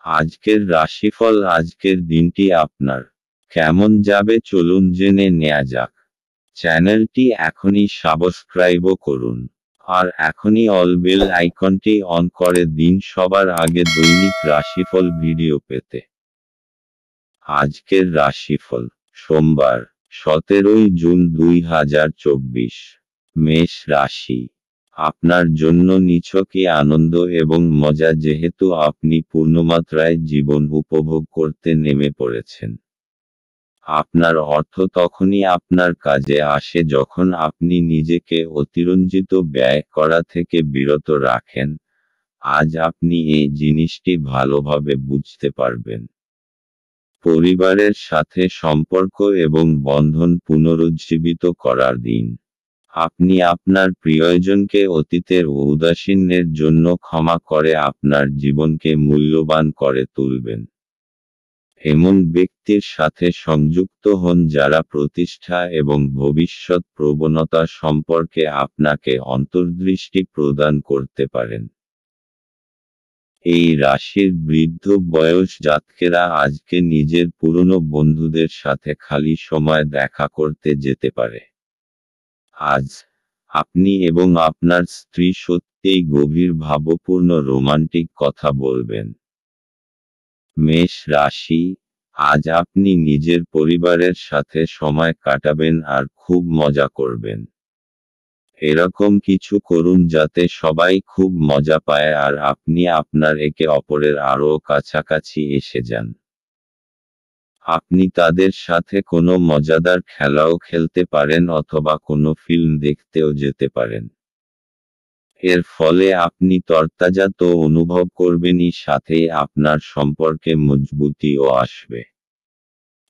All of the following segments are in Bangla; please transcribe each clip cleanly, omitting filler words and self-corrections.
আজকের রাশিফল। আজকের দিনটি আপনার কেমন যাবে চলুন জেনে নেওয়া যাক। চ্যানেলটি এখনই সাবস্ক্রাইবও করুন আর এখনই অল বেল আইকনটি অন করে দিন সবার আগে দৈনিক রাশিফল ভিডিও পেতে। আজকের রাশিফল সোমবার 17ই জুন 2024। মেষ রাশি। আপনার জন্য নিছকই আনন্দ এবং মজা, যেহেতু আপনি পূর্ণমাত্রায় জীবন উপভোগ করতে নেমে পড়েছেন। আপনার অর্থ তখনই আপনার কাজে আসে যখন আপনি নিজেকে অতিরঞ্জিত ব্যয় করা থেকে বিরত রাখেন। আজ আপনি এই জিনিসটি ভালোভাবে বুঝতে পারবেন। পরিবারের সাথে সম্পর্ক এবং বন্ধন পুনরুজ্জীবিত করার দিন। আপনি আপনার প্রিয়জনকে অতীতের ঔদাসীন্যের জন্য ক্ষমা করে আপনার জীবনকে মূল্যবান করে তুলবেন। এমন ব্যক্তির সাথে সংযুক্ত হন যারা প্রতিষ্ঠা এবং ভবিষ্যৎ প্রবণতা সম্পর্কে আপনাকে অন্তর্দৃষ্টি প্রদান করতে পারেন। এই রাশির বৃদ্ধ বয়স জাতকেরা আজকে নিজের পুরনো বন্ধুদের সাথে খালি সময় দেখা করতে যেতে পারে। আজ আপনি এবং আপনার স্ত্রী সত্যিই গভীর ভাবপূর্ণ রোমান্টিক কথা বলবেন। মেষ রাশি। আজ আপনি নিজের পরিবারের সাথে সময় কাটাবেন আর খুব মজা করবেন। এরকম কিছু করুন যাতে সবাই খুব মজা পায় আর আপনি আপনার একে অপরের আরও কাছাকাছি এসে যান। আপনি তাদের সাথে কোনো মজাদার খেলাও খেলতে পারেন অথবা কোনো ফিল্ম দেখতেও যেতে পারেন। এর ফলে আপনি তরতাজা তো অনুভব করবেনই, সাথেই আপনার সম্পর্কে মজবুতিও আসবে।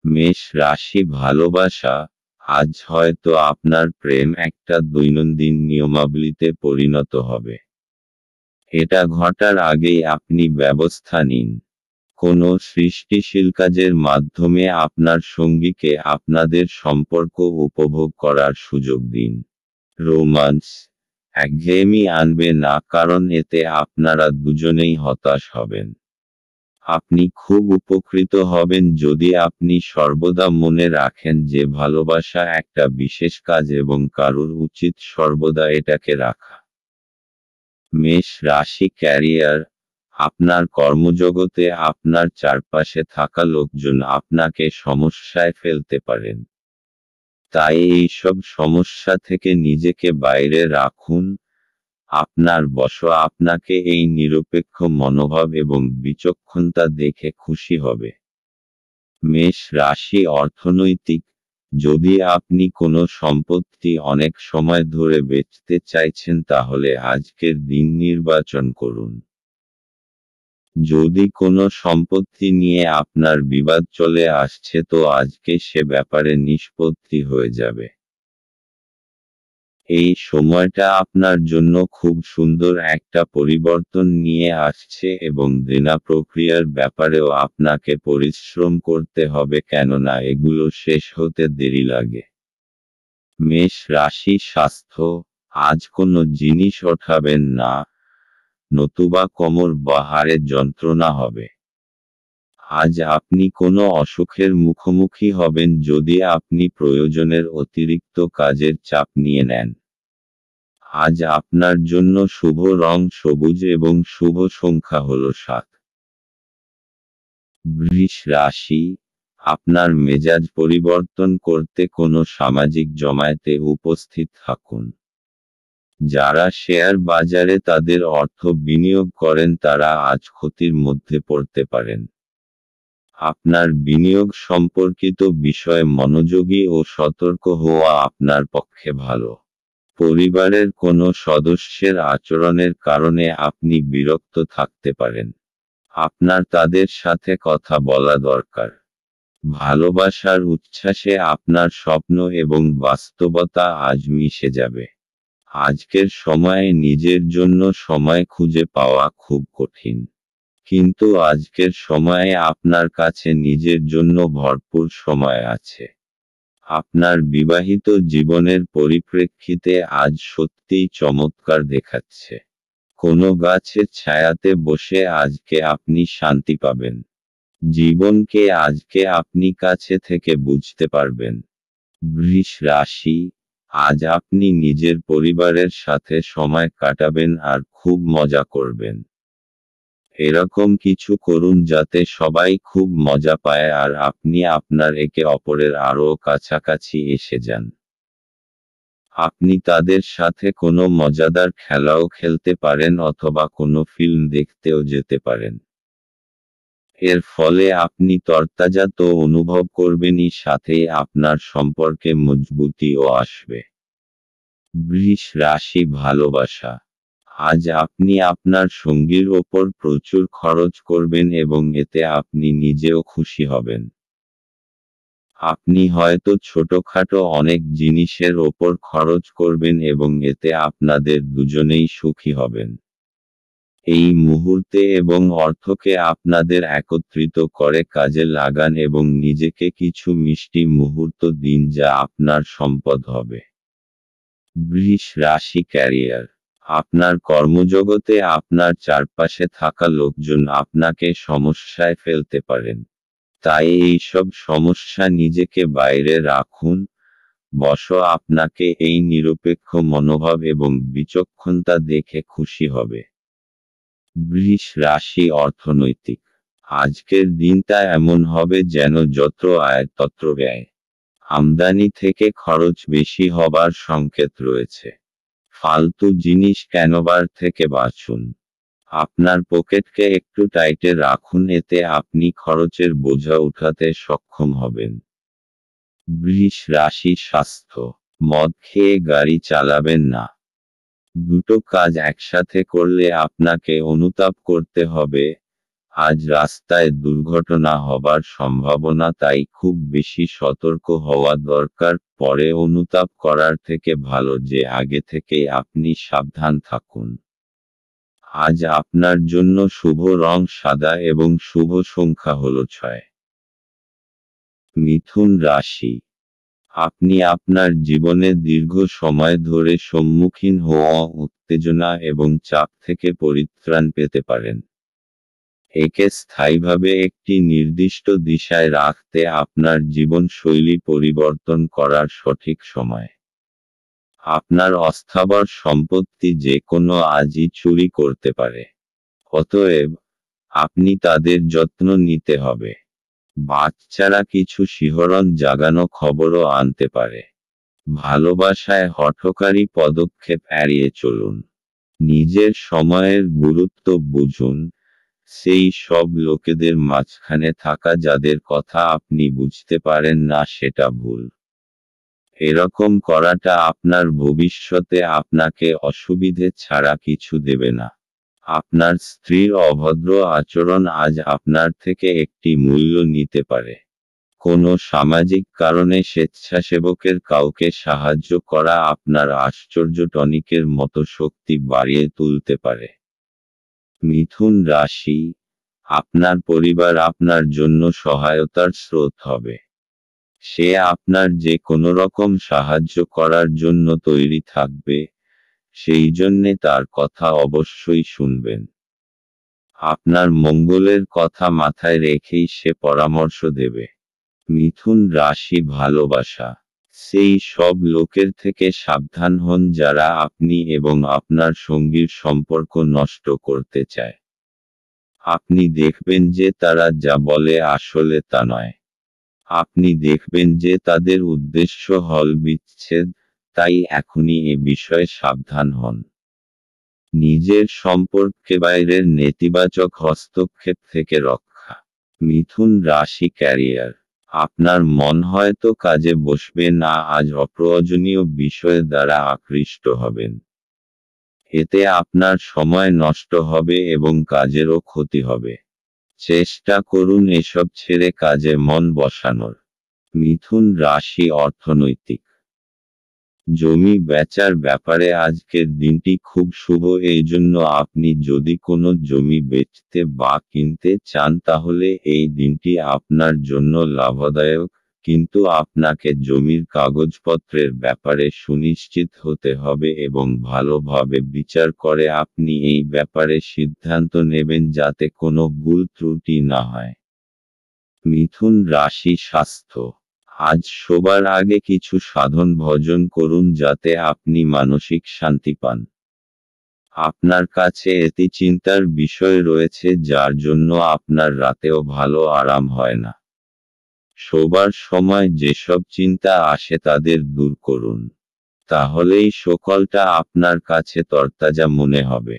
মেষ রাশি। ভালোবাসা। আজ হয়তো আপনার প্রেম একটা দৈনন্দিন নিয়মাবলীতে পরিণত হবে। এটা ঘটার আগেই আপনি ব্যবস্থা নিন। কোনো সৃষ্টিশীল কাজের মাধ্যমে আপনার সঙ্গীকে আপনাদের সম্পর্ক উপভোগ করার সুযোগ দিন। রোমান্স। একঘেয়েমি আনবে না, কারণ এতে আপনারা দুজনেই হতাশ হবেন। আপনি খুব উপকৃত হবেন যদি আপনি সর্বদা মনে রাখেন যে ভালোবাসা একটা বিশেষ কাজ এবং কারুর উচিত সর্বদা এটাকে রাখা। মেষ রাশি। ক্যারিয়ার। আপনার কর্মজগতে আপনার চারপাশে থাকা লোকজন আপনাকে সমস্যায় ফেলতে পারেন। তাই এইসব সমস্যা থেকে নিজেকে বাইরে রাখুন। আপনার বস আপনাকে এই নিরপেক্ষ মনোভাব এবং বিচক্ষণতা দেখে খুশি হবে। মেষ রাশি। অর্থনৈতিক। যদি আপনি কোনো সম্পত্তি অনেক সময় ধরে বেচতে চাইছেন তাহলে আজকের দিন নির্বাচন করুন। যদি কোনো সম্পত্তি নিয়ে আপনার বিবাদ চলে আসছে তো আজকে সে ব্যাপারে নিষ্পত্তি হয়ে যাবে। এই সময়টা আপনার জন্য খুব সুন্দর একটা পরিবর্তন নিয়ে আসছে এবং দেনা প্রক্রিয়ার ব্যাপারেও আপনাকে পরিশ্রম করতে হবে, কেননা এগুলো শেষ হতে দেরি লাগে। মেষ রাশি। স্বাস্থ্য। আজ কোনো জিনিস ওঠাবেন না, নতুবা কোমর বা হাড়ে যন্ত্রণা হবে। আজ আপনি কোনো অসুখের মুখোমুখি হবেন যদি আপনি প্রয়োজনের অতিরিক্ত কাজের চাপ নিয়ে নেন। আজ আপনার জন্য শুভ রং সবুজ এবং শুভ সংখ্যা হল 7। বৃষ রাশি। আপনার মেজাজ পরিবর্তন করতে কোনো সামাজিক জমায়েতে উপস্থিত থাকুন। যারা শেয়ার বাজারে তাদের অর্থ বিনিয়োগ করেন তারা আজ ক্ষতির মধ্যে পড়তে পারেন। আপনার বিনিয়োগ সম্পর্কিত বিষয়ে মনোযোগী ও সতর্ক হওয়া আপনার পক্ষে ভালো। পরিবারের কোনো সদস্যের আচরণের কারণে আপনি বিরক্ত থাকতে পারেন। আপনার তাদের সাথে কথা বলা দরকার। ভালোবাসার উচ্ছ্বাসে আপনার স্বপ্ন এবং বাস্তবতা আজ মিশে যাবে। আজকের সময়ে নিজের জন্য সময় খুঁজে পাওয়া খুব কঠিন, কিন্তু আজকের সময়ে আপনার কাছে নিজের জন্য ভরপুর সময় আছে। আপনার বিবাহিত জীবনের পরিপ্রেক্ষিতে আজ সত্যিই চমৎকার দেখাচ্ছে। কোনো গাছের ছায়াতে বসে আজকে আপনি শান্তি পাবেন। জীবনকে আজকে আপনি কাছে থেকে বুঝতে পারবেন। বৃষ রাশি, আজ আপনি নিজের পরিবারের সাথে সময় কাটাবেন আর খুব মজা করবেন। এরকম কিছু করুন যাতে সবাই খুব মজা পায় আর আপনি আপনার একে অপরের আরও কাছাকাছি এসে যান। আপনি তাদের সাথে কোনো মজাদার খেলাও খেলতে পারেন অথবা কোনো ফিল্ম দেখতেও যেতে পারেন। এর ফলে আপনি তরতাজা তো অনুভব করবেনই, সাথে আপনার সম্পর্কে মজবুতিও আসবে। বৃষ রাশি, ভালোবাসা, আজ আপনি আপনার সঙ্গীর ওপর প্রচুর খরচ করবেন এবং এতে আপনি নিজেও খুশি হবেন। আপনি হয়তো ছোটখাটো অনেক জিনিসের ওপর খরচ করবেন এবং এতে আপনাদের দুজনেই সুখী হবেন। এই মুহূর্তে এবং অর্থকে আপনাদের একত্রিত করে কাজে লাগান এবং নিজেকে কিছু মিষ্টি মুহূর্ত দিন যা আপনার সম্পদ হবে। বৃষ রাশি, ক্যারিয়ার, আপনার কর্মজগতে আপনার চারপাশে থাকা লোকজন আপনাকে সমস্যায় ফেলতে পারেন। তাই এই সব সমস্যা নিজেকে বাইরে রাখুন। আপনাকে এই নিরপেক্ষ মনোভাব এবং বিচক্ষণতা দেখে খুশি হবে। বৃষ রাশি, অর্থনৈতিক, আজকের দিনটা এমন হবে যেন যত আয় তত ব্যয়। আমদানি থেকে খরচ বেশি হবার সংকেত রয়েছে। ফালতু জিনিস কেনবার থেকে বাঁচুন। আপনার পকেটকে একটু টাইটে রাখুন, এতে আপনি খরচের বোঝা উঠাতে সক্ষম হবেন। বৃষ রাশি, স্বাস্থ্য, মদ খেয়ে গাড়ি চালাবেন না। দুটো কাজ একসাথে করলে আপনাকে অনুতাপ করতে হবে। আজ রাস্তায় দুর্ঘটনা হবার সম্ভাবনা, তাই খুব বেশি সতর্ক হওয়া দরকার। পরে অনুতাপ করার থেকে ভালো যে আগে থেকেই আপনি সাবধান থাকুন। আজ আপনার জন্য শুভ রং সাদা এবং শুভ সংখ্যা হলো 6। মিথুন রাশি, আপনি আপনার জীবনে দীর্ঘ সময় ধরে সম্মুখীন হওয়া উত্তেজনা এবং চাপ থেকে পরিত্রাণ পেতে পারেন। একে স্থায়ীভাবে একটি নির্দিষ্ট দিশায় রাখতে আপনার জীবনশৈলী পরিবর্তন করার সঠিক সময়। আপনার অস্থাবর সম্পত্তি যে কোনো আজই চুরি করতে পারে। অতএব আপনি তাদের যত্ন নিতে হবে। বাচ্চারা কিছু শিহরণ জাগানো খবরও আনতে পারে। ভালোবাসায় হঠকারী পদক্ষেপ এড়িয়ে চলুন। নিজের সময়ের গুরুত্ব বুঝুন। সেই সব লোকেদের মাঝখানে থাকা যাদের কথা আপনি বুঝতে পারেন না সেটা ভুল। এরকম করাটা আপনার ভবিষ্যতে আপনাকে অসুবিধে ছাড়া কিছু দেবে না। আপনার স্ত্রীর অভদ্র আচরণ আজ আপনার থেকে একটি মূল্য নিতে পারে। কোনো সামাজিক কারণে স্বেচ্ছাসেবকের কাউকে সাহায্য করা আপনার আশ্চর্য টনিকের মতো শক্তি বাড়িয়ে তুলতে পারে। মিথুন রাশি, আপনার পরিবার আপনার জন্য সহায়তার স্রোত হবে। সে আপনার যে কোনো রকম সাহায্য করার জন্য তৈরি থাকবে, সেই জন্যে তার কথা অবশ্যই শুনবেন। আপনার মঙ্গলের কথা মাথায় রেখেই সে পরামর্শ দেবে। মিথুন রাশি, ভালোবাসা, সেই সব লোকের থেকে সাবধান হন যারা আপনি এবং আপনার সঙ্গীর সম্পর্ক নষ্ট করতে চায়। আপনি দেখবেন যে তারা যা বলে আসলে তা নয়। আপনি দেখবেন যে তাদের উদ্দেশ্য হল বিচ্ছেদ, তাই এখনই এ বিষয়ে সাবধান হন। নিজের সম্পর্কে বাইরের নেতিবাচক হস্তক্ষেপ থেকে রক্ষা। মিথুন রাশি, ক্যারিয়ার, আপনার মন হয়তো কাজে বসবে না, আজ অপ্রয়োজনীয় বিষয় দ্বারা আকৃষ্ট হবেন। এতে আপনার সময় নষ্ট হবে এবং কাজেরও ক্ষতি হবে। চেষ্টা করুন এসব ছেড়ে কাজে মন বসানোর। মিথুন রাশি, অর্থনৈতিক, জমি বেচার ব্যাপারে আজকের দিনটি খুব শুভ। এই জন্য আপনি যদি কোনো জমি বেচতে বা কিনতে চান তাহলে এই দিনটি আপনার জন্য লাভদায়ক। কিন্তু আপনাকে জমির কাগজপত্রের ব্যাপারে সুনিশ্চিত হতে হবে এবং ভালোভাবে বিচার করে আপনি এই ব্যাপারে সিদ্ধান্ত নেবেন যাতে কোনো ভুল ত্রুটি না হয়। মিথুন রাশি স্বাস্থ্য। আজ শোবার আগে কিছু সাধন ভজন করুন যাতে আপনি মানসিক শান্তি পান। আপনার কাছে এটি চিন্তার বিষয় রয়েছে যার জন্য আপনার রাতেও ভালো আরাম হয় না। শোবার সময় যেসব চিন্তা আসে তাদের দূর করুন। তাহলেই সকালটা আপনার কাছে তরতাজা মনে হবে।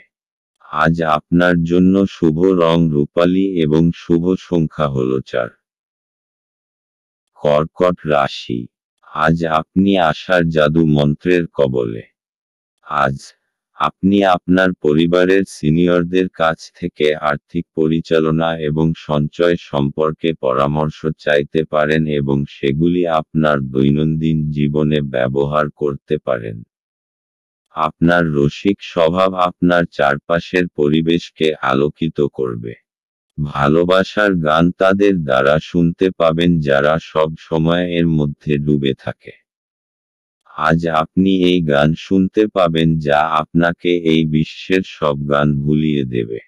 আজ আপনার জন্য শুভ রং রূপালী এবং শুভ সংখ্যা হল 4। কর্কট রাশি। আজ আপনি আশার জাদু মন্ত্রের কবলে। আজ আপনি আপনার পরিবারের সিনিয়রদের কাছ থেকে আর্থিক পরিচালনা এবং সঞ্চয় সম্পর্কে পরামর্শ চাইতে পারেন এবং সেগুলি আপনার দৈনন্দিন জীবনে ব্যবহার করতে পারেন। আপনার রসিক স্বভাব আপনার চারপাশের পরিবেশকে আলোকিত করবে। ভালোবাসার গান তাদের দ্বারা শুনতে পাবেন যারা সব সময় এর মধ্যে ডুবে থাকে। আজ আপনি এই গান শুনতে পাবেন যা আপনাকে এই বিশ্বের সব গান ভুলিয়ে দেবে।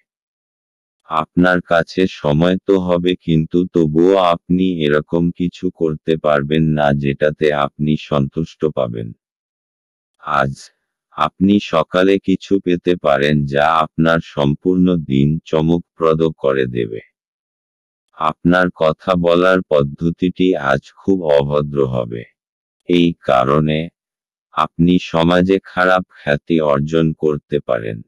আপনার কাছে সময় তো হবে কিন্তু তবুও আপনি এরকম কিছু করতে পারবেন না যেটাতে আপনি সন্তুষ্ট পাবেন। আজ আপনি সকালে কিছু পেতে পারেন যা আপনার সম্পূর্ণ দিন চমকপ্রদ করে দেবে। আপনার কথা বলার পদ্ধতিটি আজ খুব অভদ্র হবে। এই কারণে আপনি সমাজে খারাপ খ্যাতি অর্জন করতে পারেন।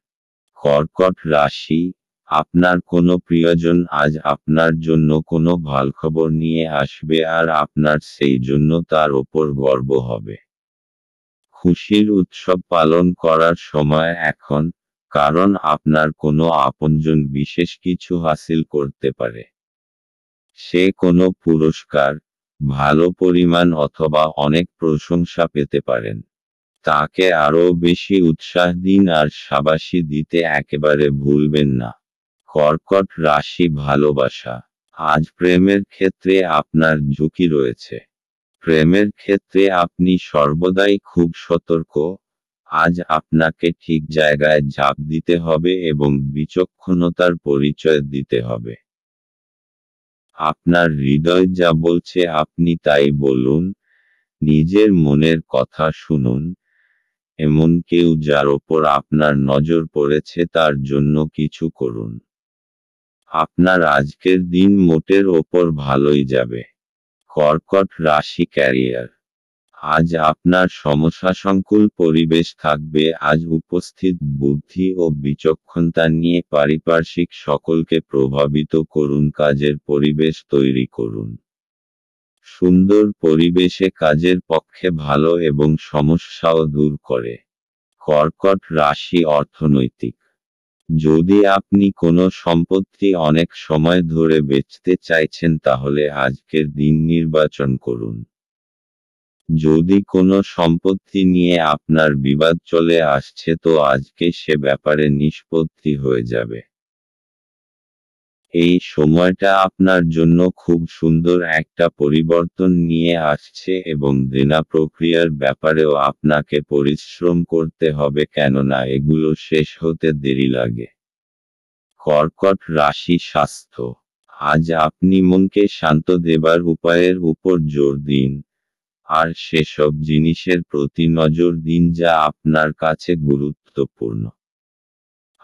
কর্কট রাশি। আপনার কোনো প্রিয়জন আজ আপনার জন্য কোনো ভালখবর নিয়ে আসবে আর আপনার সেই জন্য তার ওপর গর্ব হবে। খুশির উৎসব পালন করার সময় এখন, কারণ আপনার কোনো আপনজন বিশেষ কিছু হাসিল করতে পারে। সে কোনো পুরস্কার, ভালো পরিমাণ অথবা অনেক প্রশংসা পেতে পারেন। তাকে আরও বেশি উৎসাহ দিন আর শাবাশি দিতে একেবারে ভুলবেন না। কর্কট রাশি ভালোবাসা। আজ প্রেমের ক্ষেত্রে আপনার ঝুঁকি রয়েছে। প্রেমের ক্ষেত্রে আপনি সর্বদাই খুব সতর্ক। আজ আপনাকে ঠিক জায়গায় ঝাঁপ দিতে হবে এবং বিচক্ষণতার পরিচয় দিতে হবে। আপনার হৃদয় যা বলছে আপনি তাই বলুন। নিজের মনের কথা শুনুন। এমন কেউ যার ওপর আপনার নজর পড়েছে তার জন্য কিছু করুন। আপনার আজকের দিন মোটের ওপর ভালোই যাবে। কর্কট রাশি ক্যারিয়ার। আজ আপনার সমস্যাসংকুল পরিবেশ থাকবে। আজ উপস্থিত বুদ্ধি ও বিচক্ষণতা নিয়ে পারিপার্শ্বিক সকলকে প্রভাবিত করুন। কাজের পরিবেশ তৈরি করুন। সুন্দর পরিবেশে কাজের পক্ষে ভালো এবং সমস্যাও দূর করে। কর্কট রাশি অর্থনৈতিক। যদি আপনি কোনো সম্পত্তি অনেক সময় ধরে বেচতে চাইছেন তাহলে আজকের দিন নির্বাচন করুন। যদি কোনো সম্পত্তি নিয়ে আপনার বিবাদ চলে আসছে তো আজকে সে ব্যাপারে নিষ্পত্তি হয়ে যাবে। এই সময়টা আপনার জন্য খুব সুন্দর একটা পরিবর্তন নিয়ে আসছে এবং দেনা প্রক্রিয়ার ব্যাপারেও আপনাকে পরিশ্রম করতে হবে কেননা এগুলো শেষ হতে দেরি লাগে। কর্কট রাশি স্বাস্থ্য। আজ আপনি মনকে শান্ত দেবার উপায়ের উপর জোর দিন, আর সেসব জিনিসের প্রতি নজর দিন যা আপনার কাছে গুরুত্বপূর্ণ।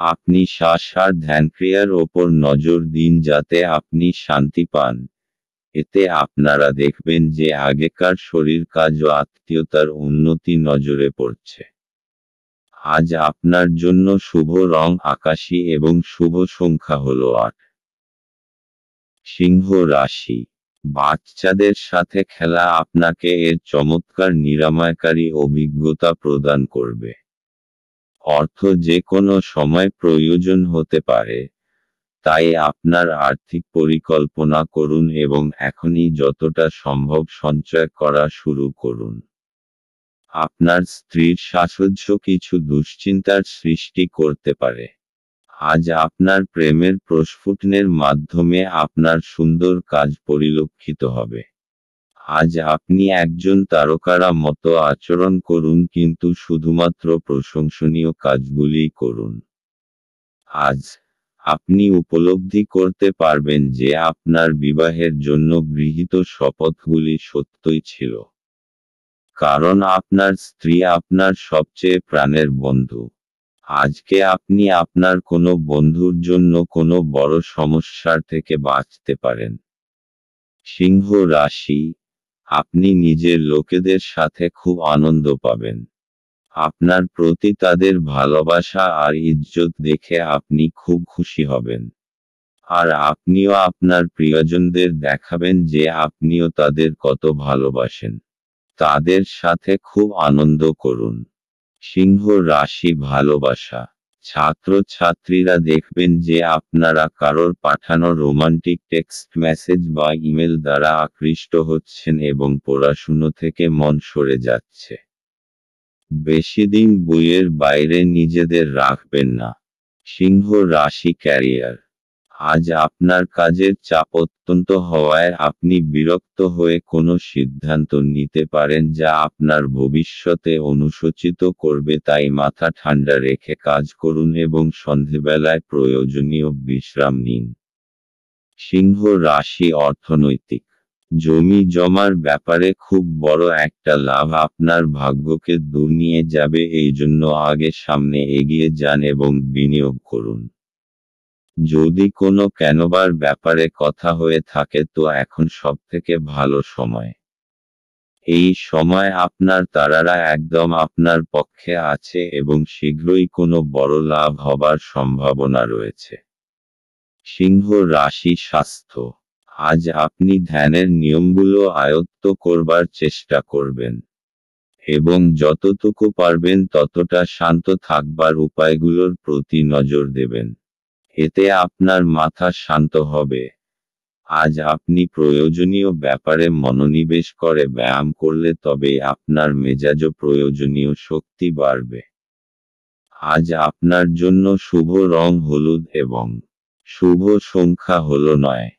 আপনি শ্বাস আর ধ্যানক্রিয়ার ওপর নজর দিন যাতে আপনি শান্তি পান। এতে আপনারা দেখবেন যে আগেকার শরীর কাজ ও আত্মীয়তার উন্নতি নজরে পড়ছে। আজ আপনার জন্য শুভ রং আকাশী এবং শুভ সংখ্যা হল 8। সিংহ রাশি। বাচ্চাদের সাথে খেলা আপনাকে এর চমৎকার নিরাময়কারী অভিজ্ঞতা প্রদান করবে। অর্থ যে কোনো সময় প্রয়োজন হতে পারে, তাই আপনার আর্থিক পরিকল্পনা করুন এবং এখনই যতটা সম্ভব সঞ্চয় করা শুরু করুন। আপনার স্ত্রীর সাহচর্য কিছু দুশ্চিন্তার সৃষ্টি করতে পারে। আজ আপনার প্রেমের প্রস্ফুটনের মাধ্যমে আপনার সুন্দর কাজ পরিলক্ষিত হবে। আজ আপনি একজন তারকারা মতো আচরণ করুন, কিন্তু শুধুমাত্র প্রশংসনীয় কাজগুলিই করুন। আজ আপনি উপলব্ধি করতে পারবেন যে আপনার বিবাহের জন্য গৃহীত শপথগুলি সত্যই ছিল। কারণ আপনার স্ত্রী আপনার সবচেয়ে প্রাণের বন্ধু। আজকে আপনি আপনার কোনো বন্ধুর জন্য কোনো বড় সমস্যার থেকে বাঁচতে পারেন। সিংহ রাশি, আপনি নিজের লোকেদের সাথে খুব আনন্দ পাবেন। আপনার প্রতি তাদের ভালোবাসা আর ইজ্জত দেখে আপনি খুব খুশি হবেন। আর আপনিও আপনার প্রিয়জনদের দেখাবেন যে আপনিও তাদের কত ভালোবাসেন। তাদের সাথে খুব আনন্দ করুন। সিংহ রাশি ভালোবাসা, ছাত্রছাত্রীরা দেখবেন যে আপনারা কারোর পাঠানো রোমান্টিক টেক্সট মেসেজ বা ইমেল দ্বারা আকৃষ্ট হচ্ছেন এবং পড়াশুনো থেকে মন সরে যাচ্ছে। বেশিদিন বইয়ের বাইরে নিজেদের রাখবেন না। সিংহ রাশি ক্যারিয়ার, আজ আপনার কাজের চাপ অত্যন্ত হওয়ায় আপনি বিরক্ত হয়ে কোনো সিদ্ধান্ত নিতে পারেন যা আপনার ভবিষ্যতে অনুশোচিত করবে, তাই মাথা ঠান্ডা রেখে কাজ করুন এবং সন্ধেবেলায় প্রয়োজনীয় বিশ্রাম নিন। সিংহ রাশি অর্থনৈতিক, জমি জমার ব্যাপারে খুব বড় একটা লাভ আপনার ভাগ্যকে দূর নিয়ে যাবে, এই জন্য আগে সামনে এগিয়ে যান এবং বিনিয়োগ করুন। যদি কোনো কেনবার ব্যাপারে কথা হয়ে থাকে তো এখন সবথেকে ভালো সময়। এই সময় আপনার তারারা একদম আপনার পক্ষে আছে এবং শীঘ্রই কোনো বড় লাভ হবার সম্ভাবনা রয়েছে। সিংহ রাশি স্বাস্থ্য, আজ আপনি ধ্যানের নিয়মগুলো আয়ত্ত করবার চেষ্টা করবেন এবং যতটুকু পারবেন ততটা শান্ত থাকবার উপায়গুলোর প্রতি নজর দেবেন। এতে আপনার মাথা শান্ত হবে। আজ আপনি প্রয়োজনীয় ব্যাপারে মনোনিবেশ করে ব্যায়াম করলে তবেই আপনার মেজাজও প্রয়োজনীয় শক্তি বাড়বে। আজ আপনার জন্য শুভ রং হলুদ এবং শুভ সংখ্যা হল 9।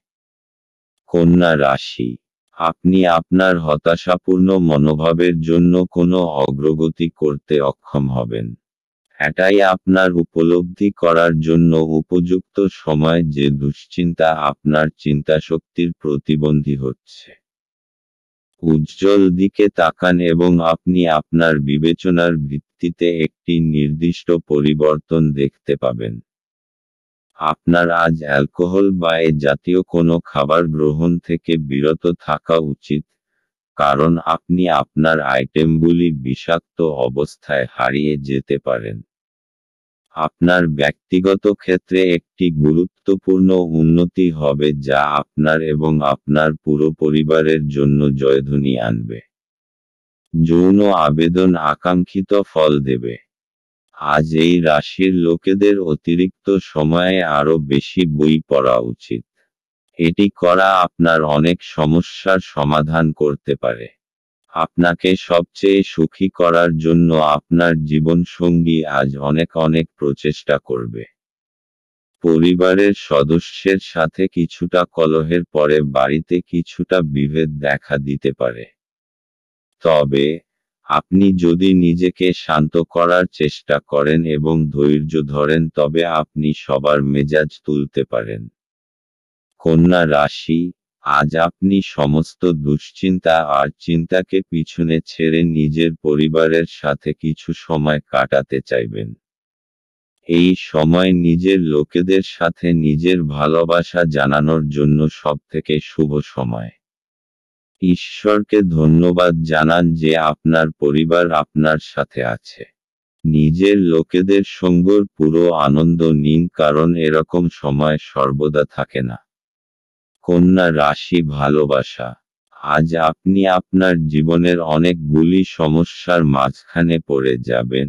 কন্যা রাশি, আপনি আপনার হতাশাপূর্ণ মনোভাবের জন্য কোনো অগ্রগতি করতে অক্ষম হবেন। এটাই আপনার উপলব্ধি করার জন্য উপযুক্ত সময় যে দুশ্চিন্তা আপনার চিন্তাশক্তির প্রতিবন্ধী হচ্ছে। উজ্জ্বল দিকে তাকান এবং আপনি আপনার বিবেচনার ভিত্তিতে একটি নির্দিষ্ট পরিবর্তন দেখতে পাবেন। আপনার আজ অ্যালকোহল বা এ জাতীয় কোনো খাবার গ্রহণ থেকে বিরত থাকা উচিত, কারণ আপনি আপনার আইটেমগুলি বিষাক্ত অবস্থায় হারিয়ে যেতে পারেন। আপনার ব্যক্তিগত ক্ষেত্রে একটি গুরুত্বপূর্ণ উন্নতি হবে যা আপনার এবং আপনার পুরো পরিবারের জন্য জয়ধ্বনি আনবে। যৌন আবেদন আকাঙ্ক্ষিত ফল দেবে। আজ এই রাশির লোকেদের অতিরিক্ত সময়ে আরও বেশি বই পড়া উচিত। এটি করা আপনার অনেক সমস্যার সমাধান করতে পারে। আপনাকে সবচেয়ে সুখী করার জন্য আপনার জীবনসঙ্গী আজ অনেক অনেক প্রচেষ্টা করবে। পরিবারের সদস্যের সাথে কিছুটা কলহের পরে বাড়িতে কিছুটা বিভেদ দেখা দিতে পারে। তবে আপনি যদি নিজেকে শান্ত করার চেষ্টা করেন এবং ধৈর্য ধরেন তবে আপনি সবার মেজাজ তুলতে পারেন। কন্যা রাশি, আজ আপনি সমস্ত দুশ্চিন্তা আর চিন্তাকে পিছনে ছেড়ে নিজের পরিবারের সাথে কিছু সময় কাটাতে চাইবেন। এই সময় নিজের লোকেদের সাথে নিজের ভালোবাসা জানানোর জন্য সবথেকে শুভ সময়। ঈশ্বরকে ধন্যবাদ জানান যে আপনার পরিবার আপনার সাথে আছে। নিজের লোকেদের সঙ্গের পুরো আনন্দ নিন, কারণ এরকম সময় সর্বদা থাকে না। কন্যা রাশি ভালোবাসা, আজ আপনি আপনার জীবনের অনেকগুলি সমস্যার মাঝখানে পড়ে যাবেন,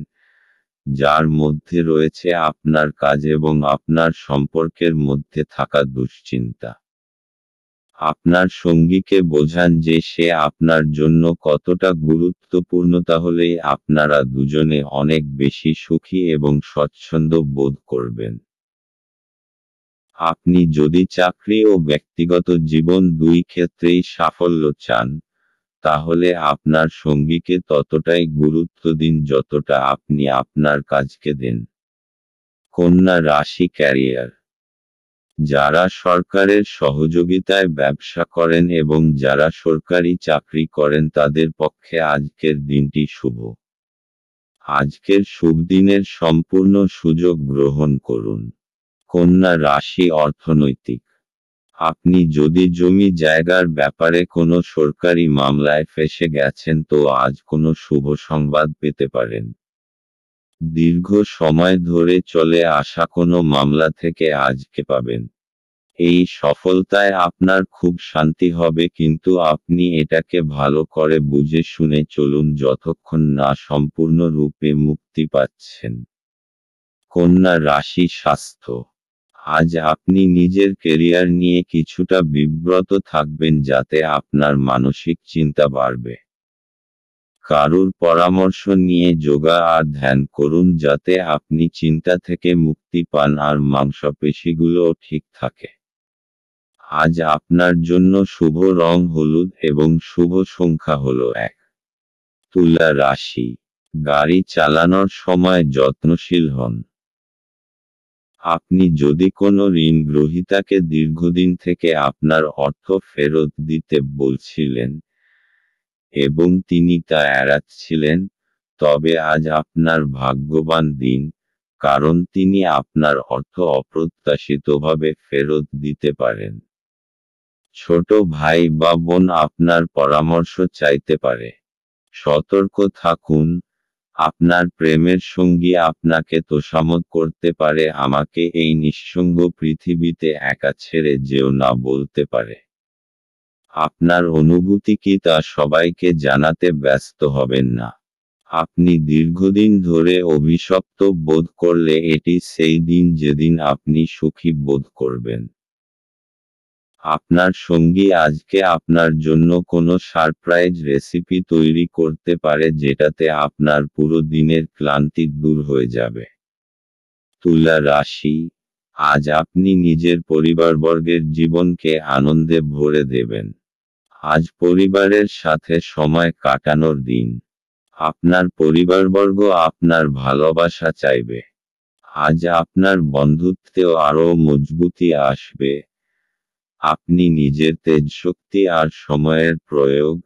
যার মধ্যে রয়েছে আপনার কাজ এবং আপনার সম্পর্কের মধ্যে থাকা দুশ্চিন্তা। আপনার সঙ্গীকে বোঝান যে সে আপনার জন্য কতটা গুরুত্বপূর্ণ, তাহলেই আপনারা দুজনে অনেক বেশি সুখী এবং স্বচ্ছন্দ বোধ করবেন। আপনি যদি চাকরি ও ব্যক্তিগত জীবন দুই ক্ষেত্রেই সাফল্য চান, তাহলে আপনার সঙ্গীকে ততটাই গুরুত্ব দিন যতটা আপনি আপনার কাজকে দেন। কন্যা রাশি ক্যারিয়ার। যারা সরকারের সহযোগিতায় ব্যবসা করেন এবং যারা সরকারি চাকরি করেন তাদের পক্ষে আজকের দিনটি শুভ। আজকের শুভ দিনের সম্পূর্ণ সুযোগ গ্রহণ করুন। কন্যা রাশি অর্থনৈতিক। আপনি যদি জমি জায়গার ব্যাপারে কোনো সরকারি মামলায় ফেঁসে গেছেন তো আজ কোনো শুভ সংবাদ পেতে পারেন। দীর্ঘ সময় ধরে চলে আসা কোনো মামলা থেকে আজকে পাবেন। এই সফলতায় আপনার খুব শান্তি হবে, কিন্তু আপনি এটাকে ভালো করে বুঝে শুনে চলুন যতক্ষণ না সম্পূর্ণরূপে মুক্তি পাচ্ছেন। কন্যা রাশি স্বাস্থ্য। আজ আপনি নিজের কেরিয়ার নিয়ে কিছুটা বিব্রত থাকবেন যাতে আপনার মানসিক চিন্তা বাড়বে। কারুর পরামর্শ নিয়ে যোগা আর ধ্যান করুন যাতে আপনি চিন্তা থেকে মুক্তি পান আর মাংসপেশিগুলোও ঠিক থাকে। আজ আপনার জন্য শুভ রং হলুদ এবং শুভ সংখ্যা হলো 1। তুলা রাশি। গাড়ি চালানোর সময় যত্নশীল হন। আপনি যদি কোনো ঋণ গ্রহীতাকে দীর্ঘদিন থেকে আপনার অর্থ ফেরত দিতে বলছিলেন এবং তিনি তা এড়াচ্ছিলেন, তবে আজ আপনার ভাগ্যবান দিন, কারণ তিনি আপনার অর্থ অপ্রত্যাশিতভাবে ফেরত দিতে পারেন। ছোট ভাই বা বোন আপনার পরামর্শ চাইতে পারে। সতর্ক থাকুন, আপনার প্রেমের সঙ্গী আপনাকে তোষামোদ করতে পারে, আমাকে এই নিঃসঙ্গ পৃথিবীতে একা ছেড়ে যেও না বলতে পারে। আপনার অনুভূতি কি তা সবাইকে জানাতে ব্যস্ত হবেন না। আপনি দীর্ঘদিন ধরে অভিশপ্ত বোধ করলে এটি সেই দিন যেদিন আপনি সুখী বোধ করবেন। আপনার সঙ্গী আজকে আপনার জন্য কোনো সারপ্রাইজ রেসিপি তৈরি করতে পারে যেটাতে আপনার পুরো দিনের ক্লান্তি দূর হয়ে যাবে। তুলা রাশি। আজ আপনি নিজের পরিবারবর্গের জীবনকে আনন্দে ভরে দেবেন। আজ পরিবারের সাথে সময় কাটানোর দিন। আপনার পরিবারবর্গ আপনার ভালোবাসা চাইবে। আজ আপনার বন্ধুত্বেও আরও মজবুতি আসবে। আপনি নিজের তেজশক্তি আর সময়ের প্রয়োগ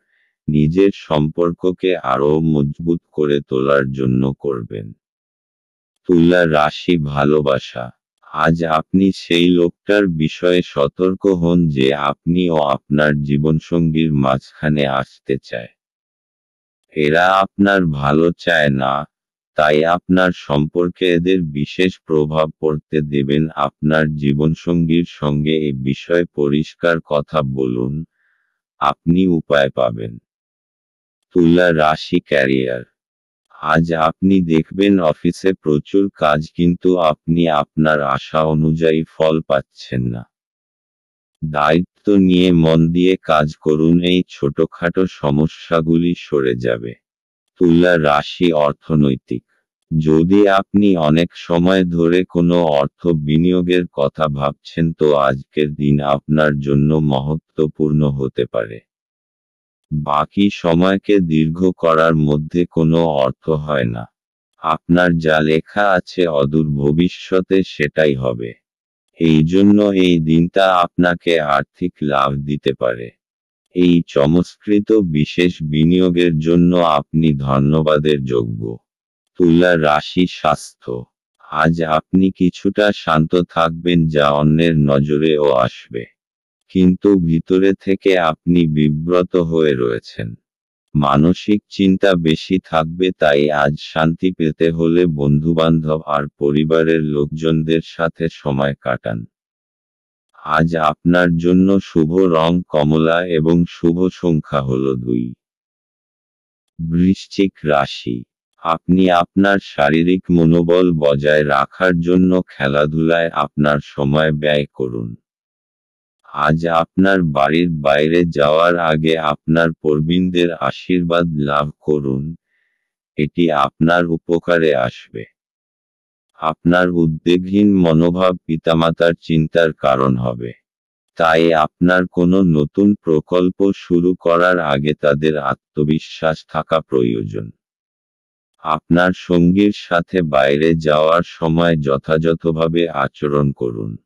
নিজের সম্পর্ককে আরও মজবুত করে তোলার জন্য করবেন। তুলা রাশি ভালোবাসা। আজ আপনি সেই লোকটার বিষয়ে সতর্ক হন যে আপনি ও আপনার জীবনসঙ্গীর মাঝখানে আসতে চায়। এরা আপনার ভালো চায় না, তাই আপনার সম্পর্কে এদের বিশেষ প্রভাব পড়তে দেবেন। আপনার জীবনসঙ্গীর সঙ্গে এ বিষয়ে পরিষ্কার কথা বলুন, আপনি উপায় পাবেন। তুলা রাশি ক্যারিয়ার। আজ আপনি দেখবেন অফিসে প্রচুর কাজ, কিন্তু আপনি আপনার আশা অনুযায়ী ফল পাচ্ছেন না। দায়িত্ব নিয়ে মন দিয়ে কাজ করুন, এই ছোটখাটো সমস্যাগুলি সরে যাবে। তুলা রাশি অর্থনৈতিক। যদি আপনি অনেক সময় ধরে কোনো অর্থ বিনিয়োগের কথা ভাবছেন তো আজকের দিন আপনার জন্য মহত্বপূর্ণ হতে পারে। বাকি সময়কে দীর্ঘ করার মধ্যে কোনো অর্থ হয় না। আপনার যা লেখা আছে অদূর ভবিষ্যতে সেটাই হবে। এই জন্য এই দিনটা আপনাকে আর্থিক লাভ দিতে পারে। এই চমৎকৃত বিশেষ বিনিয়োগের জন্য আপনি ধন্যবাদের যোগ্য। তুলা রাশি স্বাস্থ্য। আজ আপনি কিছুটা শান্ত থাকবেন যা অন্যের নজরেও আসবে, কিন্তু ভিতরে থেকে আপনি বিব্রত হয়ে রয়েছেন। মানসিক চিন্তা বেশি থাকবে, তাই আজ শান্তি পেতে হলে বন্ধুবান্ধব আর পরিবারের লোকজনদের সাথে সময় কাটান। আজ আপনার জন্য শুভ রং কমলা এবং শুভ সংখ্যা হলো 2। বৃশ্চিক রাশি। আপনি আপনার শারীরিক মনোবল বজায় রাখার জন্য খেলাধুলায় আপনার সময় ব্যয় করুন। আজ আপনার বাড়ির বাইরে যাওয়ার আগে আপনার প্রবীণদের আশীর্বাদ লাভ করুন, এটি আপনার উপকারে আসবে। আপনার উদ্বেগহীন মনোভাব পিতামাতার চিন্তার কারণ হবে, তাই আপনার কোনো নতুন প্রকল্প শুরু করার আগে তাদের আত্মবিশ্বাস থাকা প্রয়োজন। আপনার সঙ্গীর সাথে বাইরে যাওয়ার সময় যথাযথভাবে আচরণ করুন।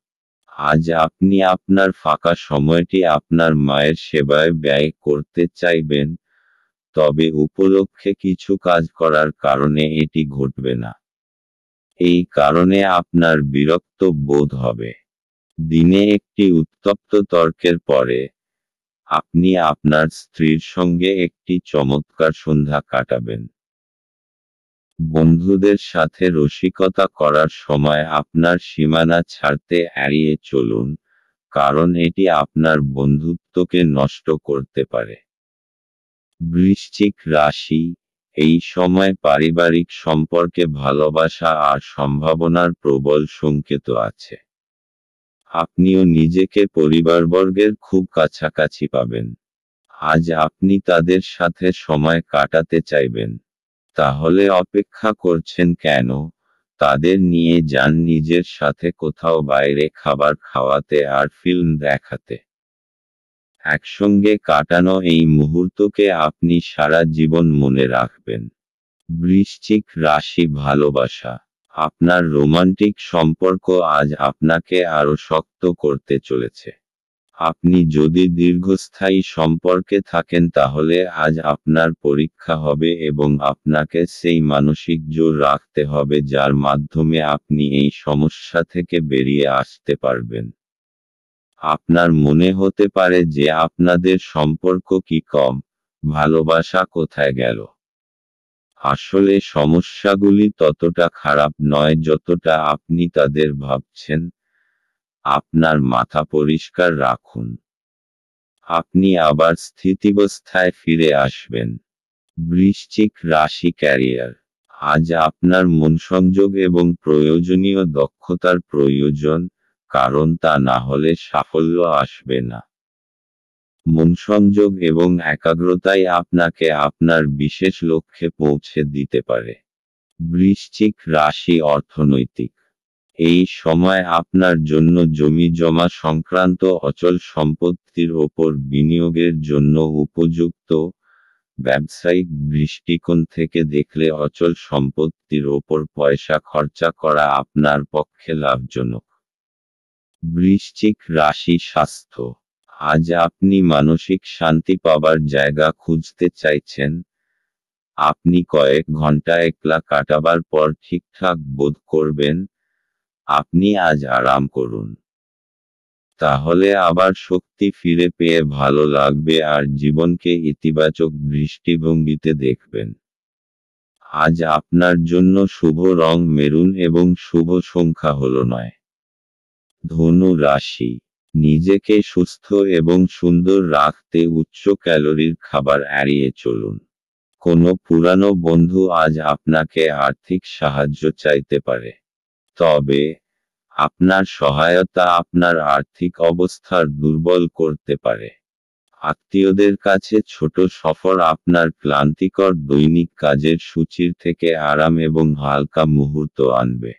আজ আপনি আপনার ফাঁকা সময়টি আপনার মায়ের সেবায় ব্যয় করতে চাইবেন, তবে উপলক্ষে কিছু কাজ করার কারণে এটি ঘটবে না। এই কারণে আপনার বিরক্ত বোধ হবে। দিনে একটি উত্তপ্ত তর্কের পরে, আপনি আপনার স্ত্রীর সঙ্গে একটি চমৎকার সন্ধ্যা কাটাবেন। বন্ধুদের সাথে রসিকতা করার সময় আপনার সীমানা ছাড়তে এড়িয়ে চলুন, কারণ এটি আপনার বন্ধুত্বকে নষ্ট করতে পারে। বৃশ্চিক রাশি, এই সময় পারিবারিক সম্পর্কে ভালোবাসা আর সম্ভাবনার প্রবল সংকেত আছে। আপনিও নিজেকে পরিবারবর্গের খুব কাছাকাছি পাবেন। আজ আপনি তাদের সাথে সময় কাটাতে চাইবেন। তাহলে অপেক্ষা করছেন কেন? তাদের নিয়ে যান নিজের সাথে কোথাও বাইরে খাবার খাওয়াতে আর ফিল্ম দেখাতে। একসঙ্গে কাটানো এই মুহূর্তকে আপনি সারা জীবন মনে রাখবেন। বৃশ্চিক রাশি, ভালোবাসা। আপনার রোমান্টিক সম্পর্ক আজ আপনাকে আরও শক্ত করতে চলেছে। আপনি যদি দীর্ঘস্থায়ী সম্পর্কে থাকেন তাহলে আজ আপনার পরীক্ষা হবে এবং আপনাকে সেই মানসিক জোর রাখতে হবে যার মাধ্যমে আপনি এই সমস্যা থেকে বেরিয়ে আসতে পারবেন। আপনার মনে হতে পারে যে আপনাদের সম্পর্ক কি কম, ভালোবাসা কোথায় গেল। আসলে সমস্যাগুলি ততটা খারাপ নয় যতটা আপনি তাদের ভাবছেন। আপনার মাথা পরিষ্কার রাখুন। আপনি আবার স্থিতিবস্থায় ফিরে আসবেন। বৃশ্চিক রাশি, ক্যারিয়ার। আজ আপনার মনসংযোগ এবং প্রয়োজনীয় দক্ষতার প্রয়োজন, কারণ তা না হলে সাফল্য আসবে না। মনসংযোগ এবং একাগ্রতাই আপনাকে আপনার বিশেষ লক্ষ্যে পৌঁছে দিতে পারে। বৃশ্চিক রাশি, অর্থনৈতিক। এই সময় আপনার জন্য জমি জমা সংক্রান্ত অচল সম্পত্তির ওপর বিনিয়োগের জন্য উপযুক্ত। ব্যবসায়িক দৃষ্টিকোণ থেকে দেখলে অচল সম্পত্তির ওপর পয়সা খরচা করা আপনার পক্ষে লাভজনক। বৃশ্চিক রাশি, স্বাস্থ্য। আজ আপনি মানসিক শান্তি পাবার জায়গা খুঁজতে চাইছেন। আপনি কয়েক ঘন্টা একলা কাটাবার পর ঠিকঠাক বোধ করবেন। আপনি আজ আরাম করুন। তাহলে আবার শক্তি ফিরে পেয়ে ভালো লাগবে আর জীবনকে ইতিবাচক দৃষ্টিভঙ্গিতে দেখবেন। আজ আপনার জন্য শুভ রং মেরুন এবং শুভ সংখ্যা হল 9। ধনু রাশি, নিজেকে সুস্থ এবং সুন্দর রাখতে উচ্চ ক্যালোরির খাবার এড়িয়ে চলুন। কোনো পুরানো বন্ধু আজ আপনাকে আর্থিক সাহায্য চাইতে পারে। তবে আপনার সহায়তা আপনার আর্থিক অবস্থার দুর্বল করতে পারে। আত্মীয়দের কাছে ছোট সফর আপনার ক্লান্তিকর দৈনিক কাজের সূচির থেকে আরাম এবং হালকা মুহূর্ত আনবে।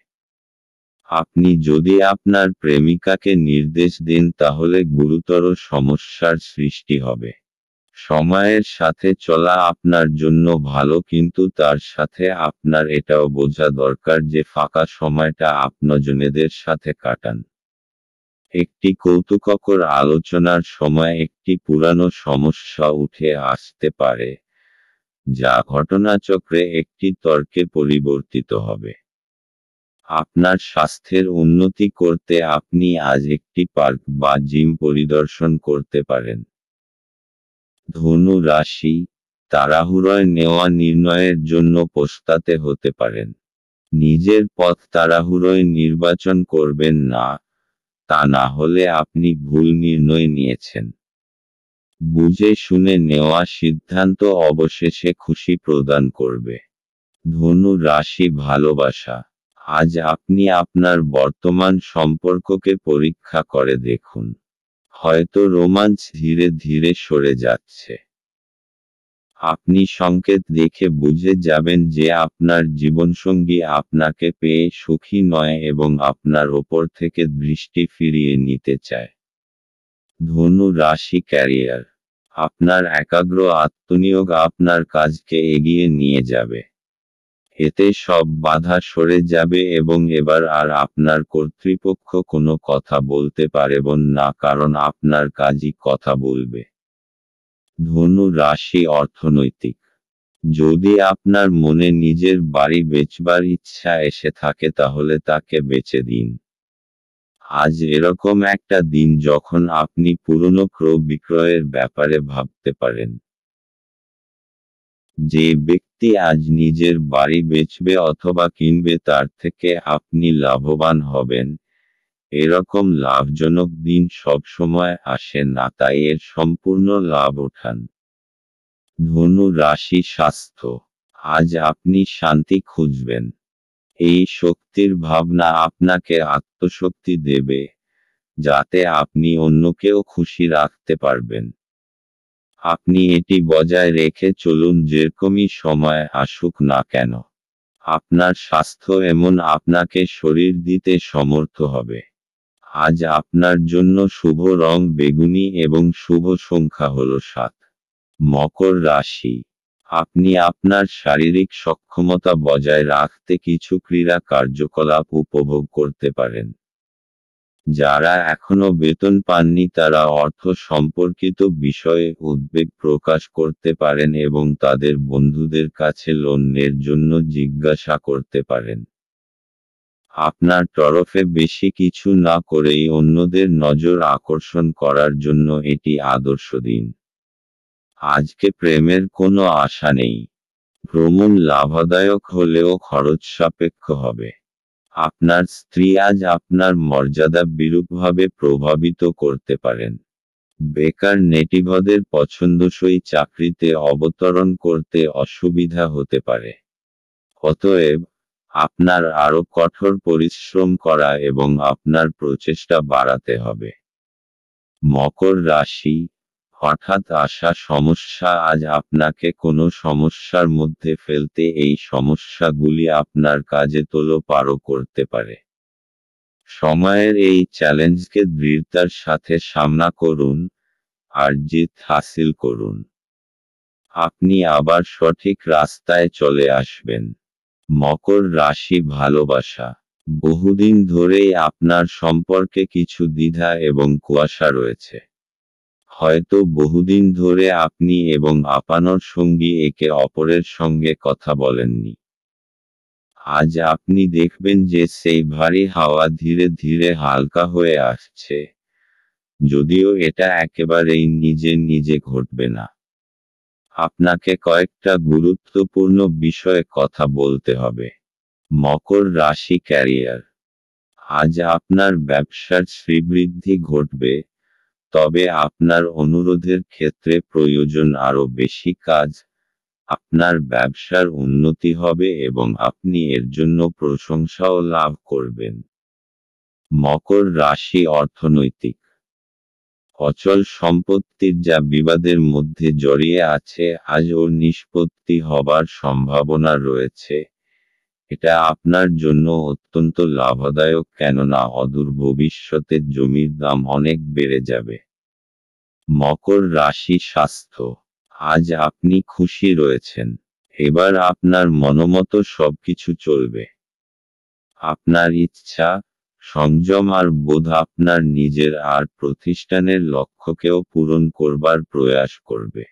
আপনি যদি আপনার প্রেমিকাকে নির্দেশ দেন তাহলে গুরুতর সমস্যার সৃষ্টি হবে। সময়ের সাথে চলা আপনার জন্য ভালো, কিন্তু তার সাথে আপনার এটাও বোঝা দরকার যে ফাঁকা সময়টা আপনজনেদের সাথে কাটান। একটি কৌতুককর আলোচনার সময় একটি পুরানো সমস্যা উঠে আসতে পারে, যা ঘটনাচক্রে একটি তর্কে পরিবর্তিত হবে। আপনার স্বাস্থ্যের উন্নতি করতে আপনি আজ একটি পার্ক বা জিম পরিদর্শন করতে পারেন। ধনু রাশি, তাড়াহুড়োয় নেওয়া নির্ণয়ের জন্য পস্তাতে হতে পারেন। নিজের পথ তাড়াহুড়োয় নির্বাচন করবেন না, তা না হলে আপনি ভুল নির্ণয় নিয়েছেন। বুঝে শুনে নেওয়া সিদ্ধান্ত অবশেষে খুশি প্রদান করবে। ধনু রাশি, ভালোবাসা। আজ আপনি আপনার বর্তমান সম্পর্ককে পরীক্ষা করে দেখুন। হয়তো রোমাঞ্চ ধীরে ধীরে সরে যাচ্ছে। আপনি সংকেত দেখে বুঝে যাবেন যে আপনার জীবনসঙ্গী আপনাকে পেয়ে সুখী নয় এবং আপনার ওপর থেকে দৃষ্টি ফিরিয়ে নিতে চায়। ধনু রাশি ক্যারিয়ার, আপনার একাগ্র আত্মনিয়োগ আপনার কাজকে এগিয়ে নিয়ে যাবে। এতে সব বাধা সরে যাবে এবং এবার আর আপনার কর্তৃপক্ষ কোনো কথা বলতে পারবেন না, কারণ আপনার কাজই কথা বলবে। ধনু রাশি অর্থনৈতিক, যদি আপনার মনে নিজের বাড়ি বেচবার ইচ্ছা এসে থাকে তাহলে তাকে বেচে দিন। আজ এরকম একটা দিন যখন আপনি পুরনো ক্রয় বিক্রয়ের ব্যাপারে ভাবতে পারেন। যে ব্যক্তি আজ নিজের বাড়ি বেচবে অথবা কিনবে তার থেকে আপনি লাভবান হবেন। এরকম লাভজনক দিন সবসময় আসে না, তাই এর সম্পূর্ণ লাভ ওঠান। ধনু রাশি স্বাস্থ্য, আজ আপনি শান্তি খুঁজবেন। এই শক্তির ভাবনা আপনাকে আত্মশক্তি দেবে, যাতে আপনি অন্যকেও খুশি রাখতে পারবেন। আপনি এটি বজায় রেখে চলুন যেরকমই সময় আসুক না কেন। আপনার স্বাস্থ্য এমন আপনাকে শরীর দিতে সমর্থ হবে। আজ আপনার জন্য শুভ রং বেগুনি এবং শুভ সংখ্যা হল 7। মকর রাশি, আপনি আপনার শারীরিক সক্ষমতা বজায় রাখতে কিছু ক্রীড়া কার্যকলাপ উপভোগ করতে পারেন। যারা এখনো বেতন পাননি তারা অর্থ সম্পর্কিত বিষয়ে উদ্বেগ প্রকাশ করতে পারেন এবং তাদের বন্ধুদের কাছে লোনের জন্য জিজ্ঞাসা করতে পারেন। আপনার তরফে বেশি কিছু না করেই অন্যদের নজর আকর্ষণ করার জন্য এটি আদর্শ দিন। আজকে প্রেমের কোনো আশা নেই। ভ্রমণ লাভদায়ক হলেও খরচ সাপেক্ষ হবে। আপনার স্ত্রী আজ আপনার মর্যাদা বিরূপভাবে প্রভাবিত করতে পারেন। বেকার নেটিভদের পছন্দসই চাকরিতে অবতরণ করতে অসুবিধা হতে পারে। অতএব, আপনার আরও কঠোর পরিশ্রম করা এবং আপনার প্রচেষ্টা বাড়াতে হবে। মকর রাশি, হঠাৎ আসা সমস্যা আজ আপনাকে কোনো সমস্যার মধ্যে ফেলতে এই সমস্যাগুলি আপনার কাজে তোলপাড়ও করতে পারে। সময়ের এই চ্যালেঞ্জকে দৃঢ়তার সাথে সামনা করুন, আর জিত হাসিল করুন। আপনি আবার সঠিক রাস্তায় চলে আসবেন। মকর রাশি ভালোবাসা, বহুদিন ধরেই আপনার সম্পর্কে কিছু দ্বিধা এবং কুয়াশা রয়েছে। হয়তো বহুদিন ধরে আপনি এবং আপনার সঙ্গী একে অপরের সঙ্গে কথা বলেননি। আজ আপনি দেখবেন যে সেই ভারী হাওয়া ধীরে ধীরে হালকা হয়ে আসছে, যদিও এটা একেবারেই নিজে নিজে ঘটবে না। আপনাকে কয়েকটা গুরুত্বপূর্ণ বিষয়ে কথা বলতে হবে। মকর রাশি ক্যারিয়ার, আজ আপনার ব্যবসার শ্রীবৃদ্ধি ঘটবে, তবে আপনার অনুরোধের ক্ষেত্রে প্রয়োজন আরও বেশি কাজ। আপনার ব্যবসার উন্নতি হবে এবং আপনি এর জন্য প্রশংসাও লাভ করবেন। মকর রাশি অর্থনৈতিক, অচল সম্পত্তির যা বিবাদের মধ্যে জড়িয়ে আছে আজ ওর নিষ্পত্তি হবার সম্ভাবনা রয়েছে। এটা আপনার জন্য অত্যন্ত লাভদায়ক, কেননা অদূর ভবিষ্যতে জমির দাম অনেক বেড়ে যাবে। মকর রাশি স্বাস্থ্য, আজ আপনি খুশি রয়েছেন। এবার আপনার মনোমতো সবকিছু চলবে। আপনার ইচ্ছা, সংযম আর বোধ আপনার নিজের আর প্রতিষ্ঠানের লক্ষ্যকেও পূরণ করবার প্রয়াস করবে।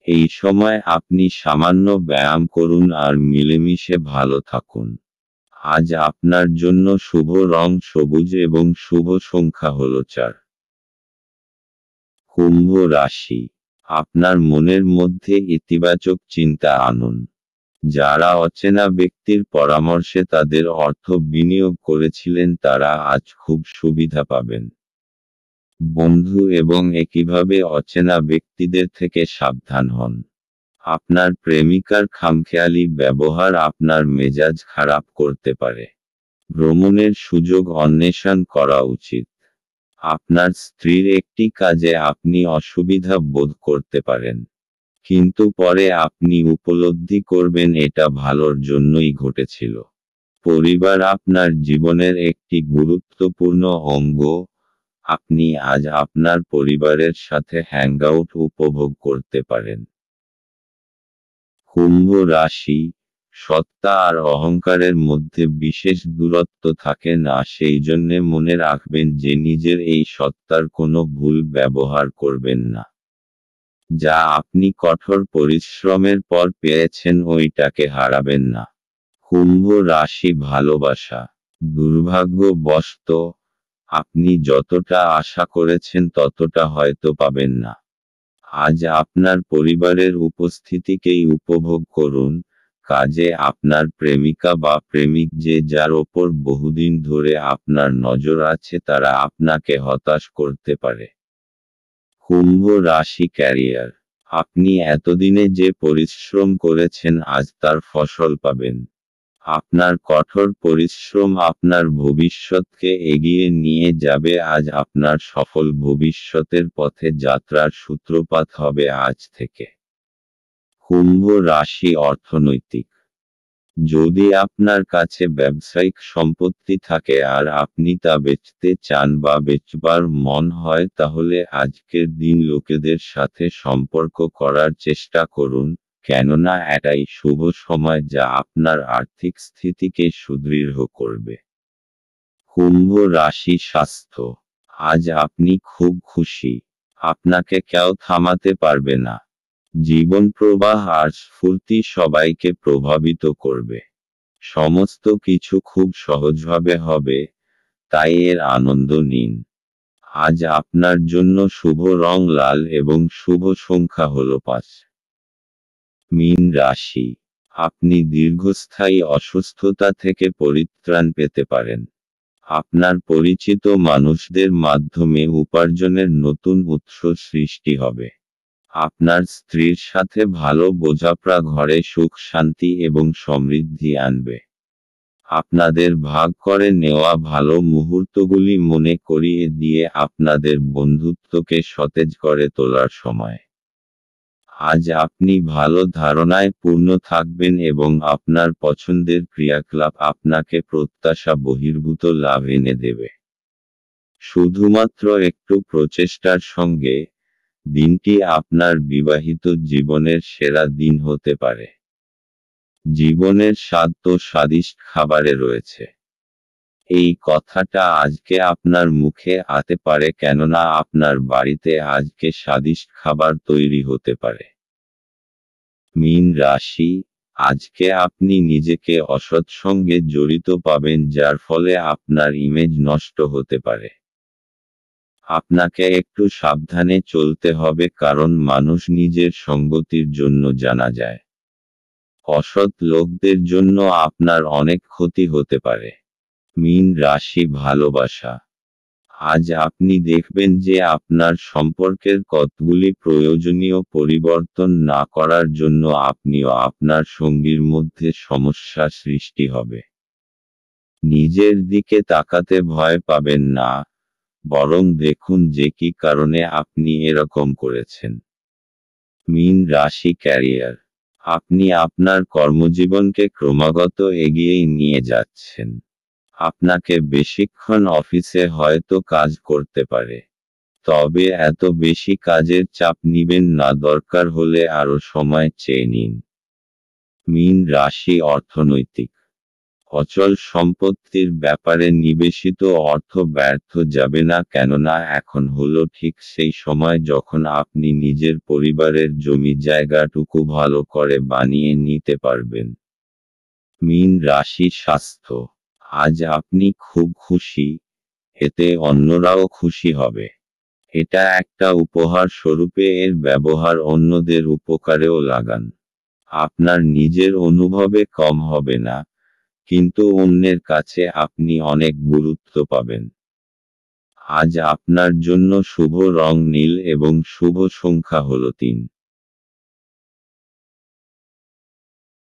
এই সময় আপনি সামান্য ব্যায়াম করুন আর মিলেমিশে ভালো থাকুন। আজ আপনার জন্য শুভ রং সবুজ এবং শুভ সংখ্যা হল 4। কুম্ভ রাশি, আপনার মনের মধ্যে ইতিবাচক চিন্তা আনুন। যারা অচেনা ব্যক্তির পরামর্শে তাদের অর্থ বিনিয়োগ করেছিলেন তারা আজ খুব সুবিধা পাবেন। বন্ধু এবং একইভাবে অচেনা ব্যক্তিদের থেকে সাবধান হন। আপনার প্রেমিকার খামখেয়ালি ব্যবহার আপনার মেজাজ খারাপ করতে পারে। ভ্রমণের সুযোগ অন্বেষণ করা উচিত। আপনার স্ত্রীর একটি কাজে আপনি অসুবিধা বোধ করতে পারেন, কিন্তু পরে আপনি উপলব্ধি করবেন এটা ভালোর জন্যই ঘটেছিল। পরিবার আপনার জীবনের একটি গুরুত্বপূর্ণ অঙ্গ। আপনি আজ আপনার পরিবারের সাথে হ্যাংআউট উপভোগ করতে পারেন। কুম্ভ রাশি, সত্তা আর অহংকারের মধ্যে বিশেষ দূরত্ব থাকে না, সেই জন্যে মনে রাখবেন যে নিজের এই সত্তার কোনো ভুল ব্যবহার করবেন না। যা আপনি কঠোর পরিশ্রমের পর পেয়েছেন ওইটাকে হারাবেন না। কুম্ভ রাশি, ভালোবাসা। দুর্ভাগ্যবশত আপনি যতটা আশা করেছেন ততটা হয়তো পাবেন না। আজ আপনার পরিবারের উপস্থিতিকেই উপভোগ করুন। কাজে আপনার প্রেমিকা বা প্রেমিক যে যার ওপর বহুদিন ধরে আপনার নজর আছে তারা আপনাকে হতাশ করতে পারে। কুম্ভ রাশি, ক্যারিয়ার। আপনি এতদিনে যে পরিশ্রম করেছেন আজ তার ফসল পাবেন। আপনার কঠোর পরিশ্রম আপনার ভবিষ্যৎকে এগিয়ে নিয়ে যাবে। আজ আপনার সফল ভবিষ্যতের পথে যাত্রার সূত্রপাত হবে আজ থেকে। কুম্ভ রাশি, অর্থনৈতিক। যদি আপনার কাছে ব্যবসায়িক সম্পত্তি থাকে আর আপনি তা বেচতে চান বা বেচবার মন হয় তাহলে আজকের দিন লোকেদের সাথে সম্পর্ক করার চেষ্টা করুন, কেননা এটাই শুভ সময় যা আপনার আর্থিক স্থিতিকে সুদৃঢ় করবে। কুম্ভ রাশি, স্বাস্থ্য। আজ আপনি খুব খুশি। আপনাকে কেউ থামাতে পারবে না। জীবন প্রবাহ আর স্ফূর্তি সবাইকে প্রভাবিত করবে। সমস্ত কিছু খুব সহজভাবে হবে, তাই এর আনন্দ নিন। আজ আপনার জন্য শুভ রং লাল এবং শুভ সংখ্যা হল 5। মীন রাশি, আপনি দীর্ঘস্থায়ী অসুস্থতা থেকে পরিত্রাণ পেতে পারেন। আপনার পরিচিত মানুষদের মাধ্যমে উপার্জনের নতুন উৎস সৃষ্টি হবে। আপনার স্ত্রীর সাথে ভালো বোঝাপড়া ঘরে সুখ শান্তি এবং সমৃদ্ধি আনবে। আপনাদের ভাগ করে নেওয়া ভালো মুহূর্তগুলি মনে করিয়ে দিয়ে আপনাদের বন্ধুত্বকে সতেজ করে তোলার সময়। আজ আপনি ভালো ধারণায় পূর্ণ থাকবেন এবং আপনার পছন্দের ক্রিয়াকলাপ আপনাকে প্রত্যাশা বহির্ভূত লাভ এনে দেবে। শুধুমাত্র একটু প্রচেষ্টার সঙ্গে দিনটি আপনার বিবাহিত জীবনের সেরা দিন হতে পারে। জীবনের স্বাদ তো স্বাদিষ্ট খাবারে রয়েছে। এই কথাটা আজকে আপনার মুখে আসতে পারে, কেননা আপনার বাড়িতে আজকে স্বাদিষ্ট খাবার তৈরি হতে পারে। মীন রাশি, আজকে আপনি নিজেকে অসৎ সঙ্গে জড়িত পাবেন যার ফলে আপনার ইমেজ নষ্ট হতে পারে। আপনাকে একটু সাবধানে চলতে হবে, কারণ মানুষ নিজের সঙ্গতির জন্য জানা যায়। অসৎ লোকদের জন্য আপনার অনেক ক্ষতি হতে পারে। মীন রাশি, ভালোবাসা। আজ আপনি দেখবেন যে আপনার সম্পর্কের কতগুলি প্রয়োজনীয় পরিবর্তন না করার জন্য আপনিও আপনার সঙ্গীর মধ্যে সমস্যা সৃষ্টি হবে। নিজের দিকে তাকাতে ভয় পাবেন না, বরং দেখুন যে কি কারণে আপনি এরকম করেছেন। মীন রাশি, ক্যারিয়ার। আপনি আপনার কর্মজীবনকে ক্রমাগত এগিয়ে নিয়ে যাচ্ছেন। আপনাকে বেশিক্ষণ অফিসে হয়তো কাজ করতে পারে, তবে এত বেশি কাজের চাপ নিবেন না, দরকার হলে আরও সময় চেয়ে নিন। মীন রাশি, অর্থনৈতিক। অচল সম্পত্তির ব্যাপারে নিবেশিত অর্থ ব্যর্থ যাবে না, কেননা এখন হলো ঠিক সেই সময় যখন আপনি নিজের পরিবারের জমি জায়গাটুকু ভালো করে বানিয়ে নিতে পারবেন। মীন রাশি, স্বাস্থ্য। আজ আপনি খুব খুশি, এতে অন্যরাও খুশি হবে। এটা একটা উপহার স্বরূপে এর ব্যবহার অন্যদের উপকারেও লাগান। আপনার নিজের অনুভবে কম হবে না, কিন্তু অন্যের কাছে আপনি অনেক গুরুত্ব পাবেন। আজ আপনার জন্য শুভ রং নীল এবং শুভ সংখ্যা হল 3।